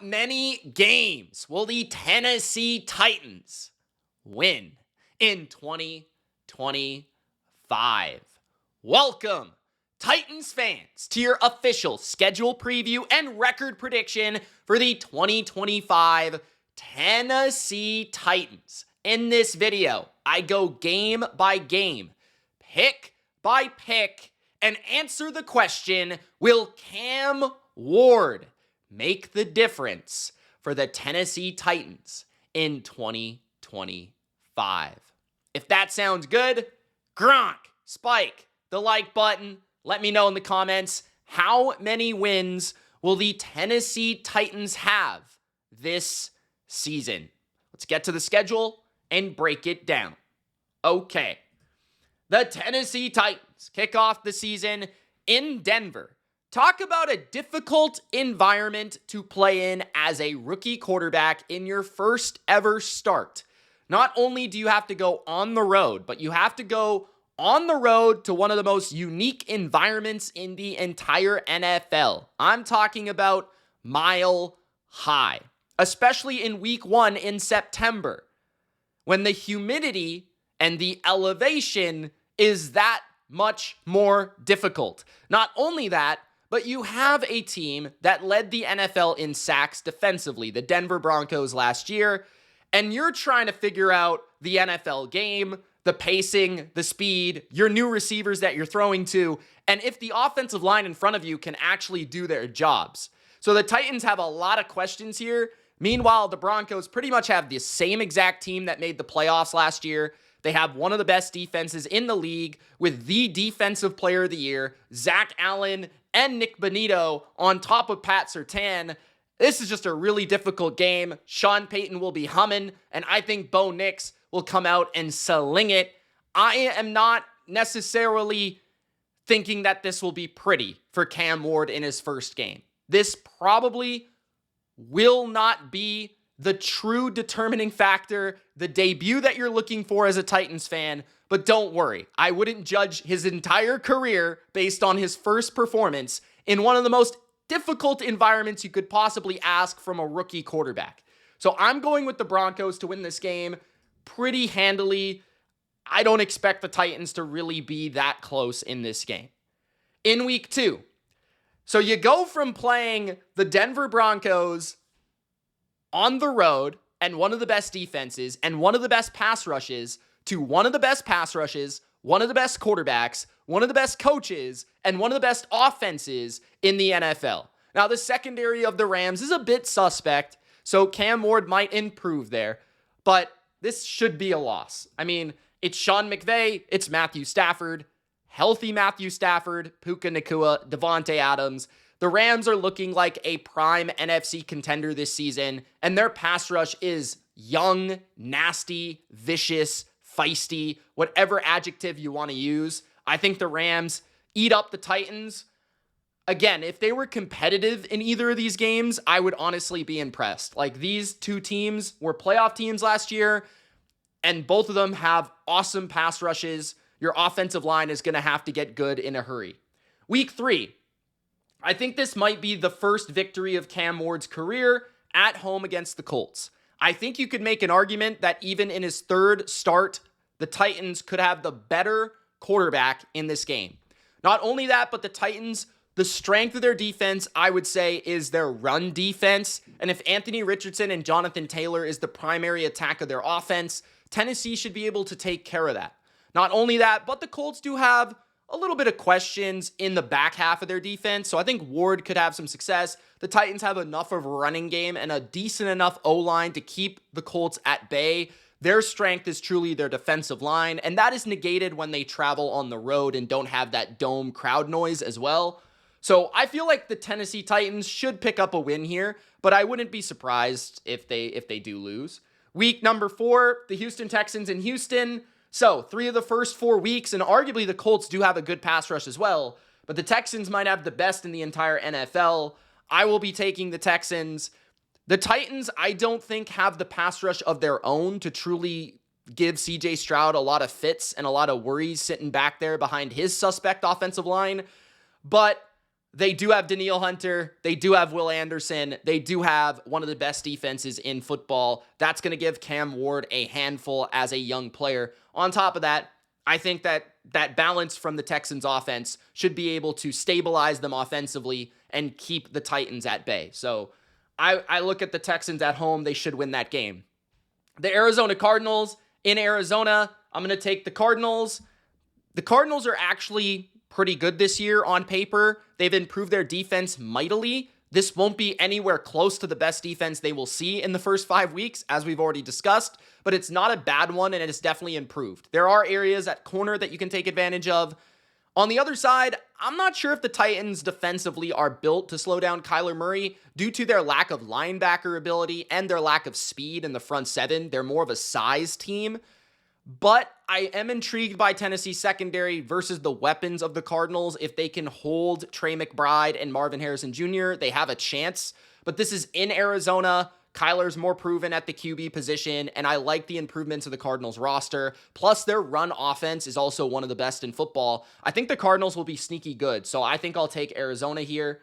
many games will the Tennessee Titans win in 2025? Welcome, Titans fans, to your official schedule preview and record prediction for the 2025 Tennessee Titans. In this video, I go game by game, pick by pick, and answer the question, will Cam Ward make the difference for the Tennessee Titans in 2025? If that sounds good, Gronk, spike the like button. Let me know in the comments, how many wins will the Tennessee Titans have this season? Let's get to the schedule and break it down. Okay. The Tennessee Titans kick off the season in Denver. Talk about a difficult environment to play in as a rookie quarterback in your first ever start. Not only do you have to go on the road, but you have to go on the road to one of the most unique environments in the entire NFL. I'm talking about Mile High, especially in week 1 in September, when the humidity and the elevation is that much more difficult. Not only that, but you have a team that led the NFL in sacks defensively, the Denver Broncos last year, and you're trying to figure out the NFL game, the pacing, the speed, your new receivers that you're throwing to, and if the offensive line in front of you can actually do their jobs. So the Titans have a lot of questions here. Meanwhile, the Broncos pretty much have the same exact team that made the playoffs last year. They have one of the best defenses in the league with the defensive player of the year, Zach Allen and Nick Bonito on top of Pat Surtain. This is just a really difficult game. Sean Payton will be humming, and I think Bo Nix will come out and sling it. I am not necessarily thinking that this will be pretty for Cam Ward in his first game. This probably will not be the true determining factor, the debut that you're looking for as a Titans fan. But don't worry, I wouldn't judge his entire career based on his first performance in one of the most difficult environments you could possibly ask from a rookie quarterback. So I'm going with the Broncos to win this game pretty handily. I don't expect the Titans to really be that close in this game. In week 2, so you go from playing the Denver Broncos on the road and one of the best defenses and one of the best pass rushes to one of the best pass rushes, one of the best quarterbacks, one of the best coaches, and one of the best offenses in the NFL. Now, the secondary of the Rams is a bit suspect, so Cam Ward might improve there, but this should be a loss. I mean, it's Sean McVay, it's Matthew Stafford, healthy Matthew Stafford, Puka Nacua, Devontae Adams. The Rams are looking like a prime NFC contender this season, and their pass rush is young, nasty, vicious, feisty, whatever adjective you want to use. I think the Rams eat up the Titans. Again, if they were competitive in either of these games, I would honestly be impressed. Like, these two teams were playoff teams last year, and both of them have awesome pass rushes. Your offensive line is going to have to get good in a hurry. Week 3. I think this might be the first victory of Cam Ward's career at home against the Colts. I think you could make an argument that even in his third start, the Titans could have the better quarterback in this game. Not only that, but the Titans, the strength of their defense, I would say, is their run defense. And if Anthony Richardson and Jonathan Taylor is the primary attack of their offense, Tennessee should be able to take care of that. Not only that, but the Colts do have a little bit of questions in the back half of their defense, so I think Ward could have some success. The Titans have enough of a running game and a decent enough O-line to keep the Colts at bay. Their strength is truly their defensive line, and that is negated when they travel on the road and don't have that dome crowd noise as well. So I feel like the Tennessee Titans should pick up a win here, but I wouldn't be surprised if they do lose. Week number 4, the Houston Texans in Houston. So 3 of the first 4 weeks, and arguably the Colts do have a good pass rush as well, but the Texans might have the best in the entire NFL. I will be taking the Texans. The Titans, I don't think, have the pass rush of their own to truly give CJ Stroud a lot of fits and a lot of worries sitting back there behind his suspect offensive line. But They do have Daniil Hunter. They do have Will Anderson. They do have one of the best defenses in football. That's going to give Cam Ward a handful as a young player. On top of that, I think that balance from the Texans offense should be able to stabilize them offensively and keep the Titans at bay. So I look at the Texans at home. They should win that game. The Arizona Cardinals in Arizona, I'm going to take the Cardinals. The Cardinals are actually pretty good this year on paper. They've improved their defense mightily. This won't be anywhere close to the best defense they will see in the first 5 weeks, as we've already discussed, but it's not a bad one, and it's definitely improved. There are areas at corner that you can take advantage of. On the other side, I'm not sure if the Titans defensively are built to slow down Kyler Murray due to their lack of linebacker ability and their lack of speed in the front seven. They're more of a size team. But I am intrigued by Tennessee's secondary versus the weapons of the Cardinals. If they can hold Trey McBride and Marvin Harrison Jr., they have a chance. But this is in Arizona. Kyler's more proven at the QB position, and I like the improvements of the Cardinals roster. Plus, their run offense is also one of the best in football. I think the Cardinals will be sneaky good, so I think I'll take Arizona here.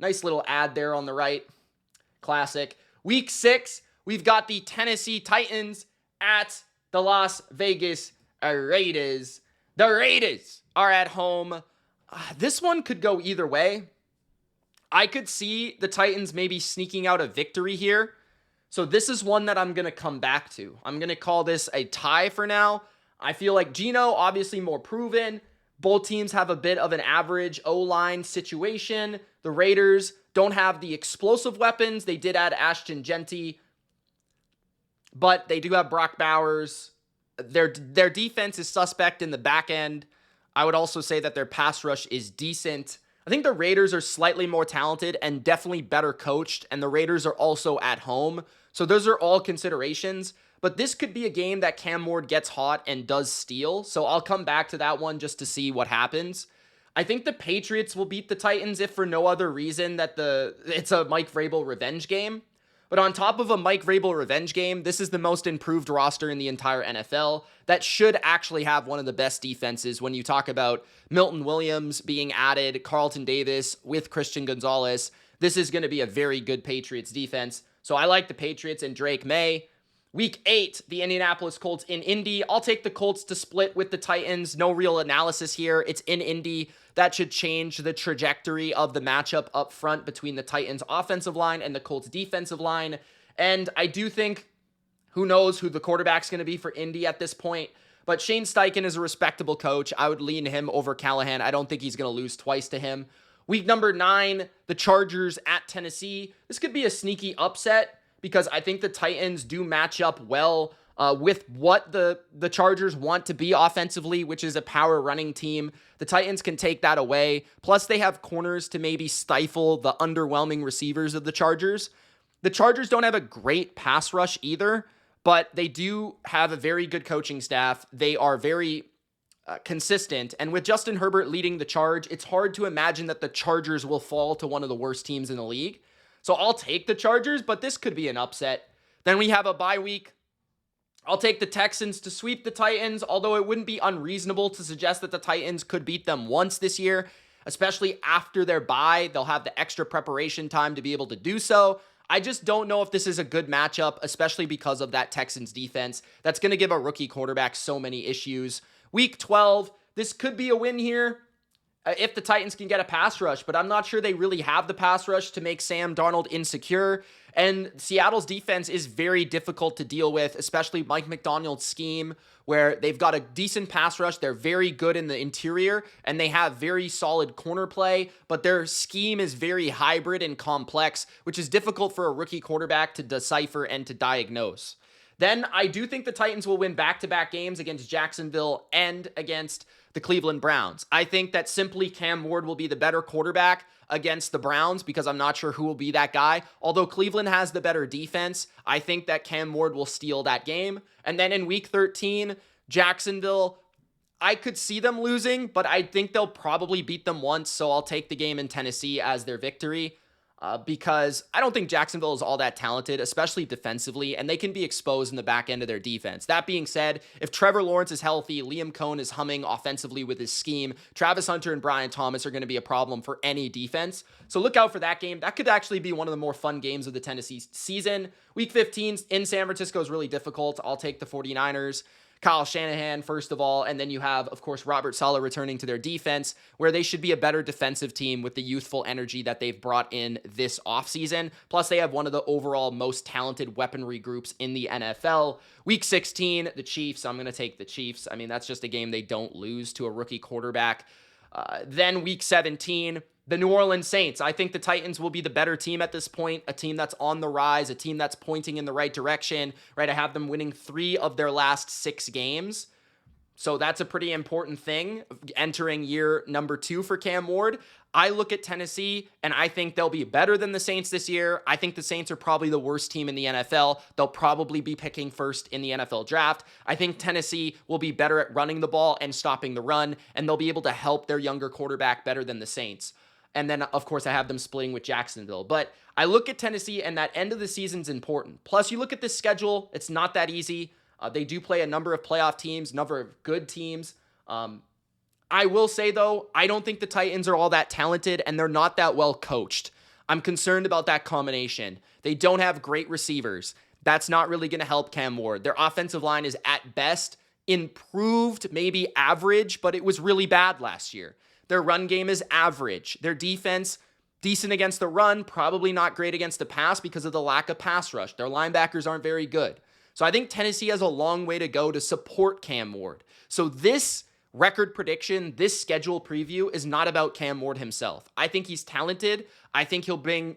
Nice little ad there on the right. Classic. Week 6, we've got the Tennessee Titans at the Las Vegas Raiders. The Raiders are at home. This one could go either way. I could see the Titans maybe sneaking out a victory here. So this is one that I'm going to come back to. I'm going to call this a tie for now. I feel like Geno, obviously more proven. Both teams have a bit of an average O-line situation. The Raiders don't have the explosive weapons. They did add Ashton Genty, but they do have Brock Bowers. Their defense is suspect in the back end. I would also say that their pass rush is decent. I think the Raiders are slightly more talented and definitely better coached, and the Raiders are also at home. So those are all considerations. But this could be a game that Cam Ward gets hot and does steal. So I'll come back to that one just to see what happens. I think the Patriots will beat the Titans if for no other reason that it's a Mike Vrabel revenge game. But on top of a Mike Vrabel revenge game, this is the most improved roster in the entire NFL that should actually have one of the best defenses when you talk about Milton Williams being added, Carlton Davis with Christian Gonzalez. This is going to be a very good Patriots defense. So I like the Patriots and Drake May. Week 8, the Indianapolis Colts in Indy. I'll take the Colts to split with the Titans. No real analysis here. It's in Indy. That should change the trajectory of the matchup up front between the Titans offensive line and the Colts defensive line. And I do think, who knows who the quarterback's going to be for Indy at this point. But Shane Steichen is a respectable coach. I would lean him over Callahan. I don't think he's going to lose twice to him. Week number 9, the Chargers at Tennessee. This could be a sneaky upset because I think the Titans do match up well with what the Chargers want to be offensively, which is a power running team. The Titans can take that away. Plus, they have corners to maybe stifle the underwhelming receivers of the Chargers. The Chargers don't have a great pass rush either, but they do have a very good coaching staff. They are very consistent. And with Justin Herbert leading the charge, it's hard to imagine that the Chargers will fall to one of the worst teams in the league. So I'll take the Chargers, but this could be an upset. Then we have a bye week. I'll take the Texans to sweep the Titans, although it wouldn't be unreasonable to suggest that the Titans could beat them once this year, especially after their bye. They'll have the extra preparation time to be able to do so. I just don't know if this is a good matchup, especially because of that Texans defense. That's going to give a rookie quarterback so many issues. Week 12, this could be a win here if the Titans can get a pass rush, but I'm not sure they really have the pass rush to make Sam Darnold insecure. And Seattle's defense is very difficult to deal with, especially Mike McDaniel's scheme, where they've got a decent pass rush. They're very good in the interior, and they have very solid corner play, but their scheme is very hybrid and complex, which is difficult for a rookie quarterback to decipher and to diagnose. Then I do think the Titans will win back-to-back games against Jacksonville and against the Cleveland Browns. I think that simply Cam Ward will be the better quarterback against the Browns because I'm not sure who will be that guy. Although Cleveland has the better defense, I think that Cam Ward will steal that game. And then in week 13, Jacksonville, I could see them losing, but I think they'll probably beat them once, so I'll take the game in Tennessee as their victory. because I don't think Jacksonville is all that talented, especially defensively, and they can be exposed in the back end of their defense. That being said, if Trevor Lawrence is healthy, Liam Cohen is humming offensively with his scheme, Travis Hunter and Brian Thomas are going to be a problem for any defense. So look out for that game. That could actually be one of the more fun games of the Tennessee season. Week 15 in San Francisco is really difficult. I'll take the 49ers. Kyle Shanahan, first of all, and then you have, of course, Robert Saleh returning to their defense, where they should be a better defensive team with the youthful energy that they've brought in this offseason. Plus, they have one of the overall most talented weaponry groups in the NFL. Week 16, the Chiefs. I'm going to take the Chiefs. I mean, that's just a game they don't lose to a rookie quarterback. Then week 17, the New Orleans Saints. I think the Titans will be the better team at this point, a team that's on the rise, a team that's pointing in the right direction, right? I have them winning 3 of their last 6 games. So that's a pretty important thing entering year number 2 for Cam Ward. I look at Tennessee and I think they'll be better than the Saints this year. I think the Saints are probably the worst team in the NFL. They'll probably be picking first in the NFL draft. I think Tennessee will be better at running the ball and stopping the run, and they'll be able to help their younger quarterback better than the Saints. And then, of course, I have them splitting with Jacksonville. But I look at Tennessee, and that end of the season's important. Plus, you look at this schedule, it's not that easy. They do play a number of playoff teams, number of good teams. I will say, though, I don't think the Titans are all that talented, and they're not that well coached. I'm concerned about that combination. They don't have great receivers. That's not really going to help Cam Ward. Their offensive line is, at best, improved, maybe average, but it was really bad last year. Their run game is average. Their defense, decent against the run, probably not great against the pass because of the lack of pass rush. Their linebackers aren't very good. So I think Tennessee has a long way to go to support Cam Ward. So this record prediction, this schedule preview is not about Cam Ward himself. I think he's talented. I think he'll bring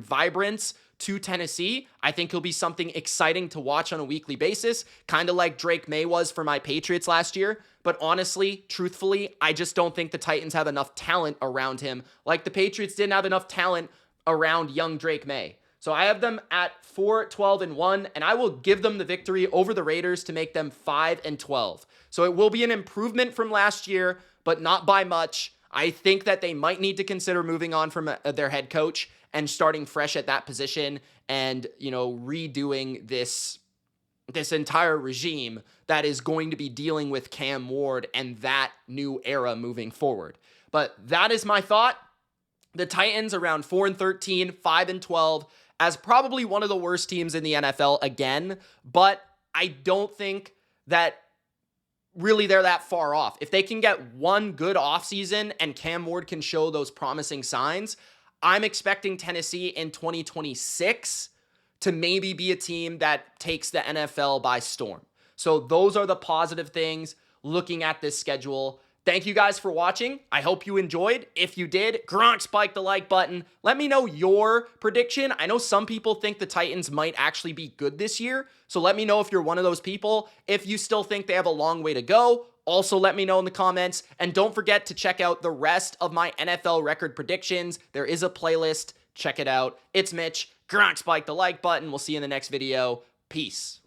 vibrance to Tennessee. I think he'll be something exciting to watch on a weekly basis, kind of like Drake May was for my Patriots last year. But honestly, truthfully, I just don't think the Titans have enough talent around him, like the Patriots didn't have enough talent around young Drake May. So I have them at 4-12-1, and I will give them the victory over the Raiders to make them 5-12. So it will be an improvement from last year, but not by much. I think that they might need to consider moving on from their head coach and starting fresh at that position and, redoing this entire regime that is going to be dealing with Cam Ward and that new era moving forward. But that is my thought. The Titans around 4-13, 5-12, as probably one of the worst teams in the NFL again, but I don't think that really they're that far off. If they can get one good offseason and Cam Ward can show those promising signs, I'm expecting Tennessee in 2026 to maybe be a team that takes the NFL by storm. So those are the positive things looking at this schedule. Thank you guys for watching. I hope you enjoyed. If you did, spike the like button. Let me know your prediction. I know some people think the Titans might actually be good this year. So let me know if you're one of those people. If you still think they have a long way to go, also let me know in the comments. And don't forget to check out the rest of my NFL record predictions. There is a playlist. Check it out. It's Mitch. Spike the like button. We'll see you in the next video. Peace.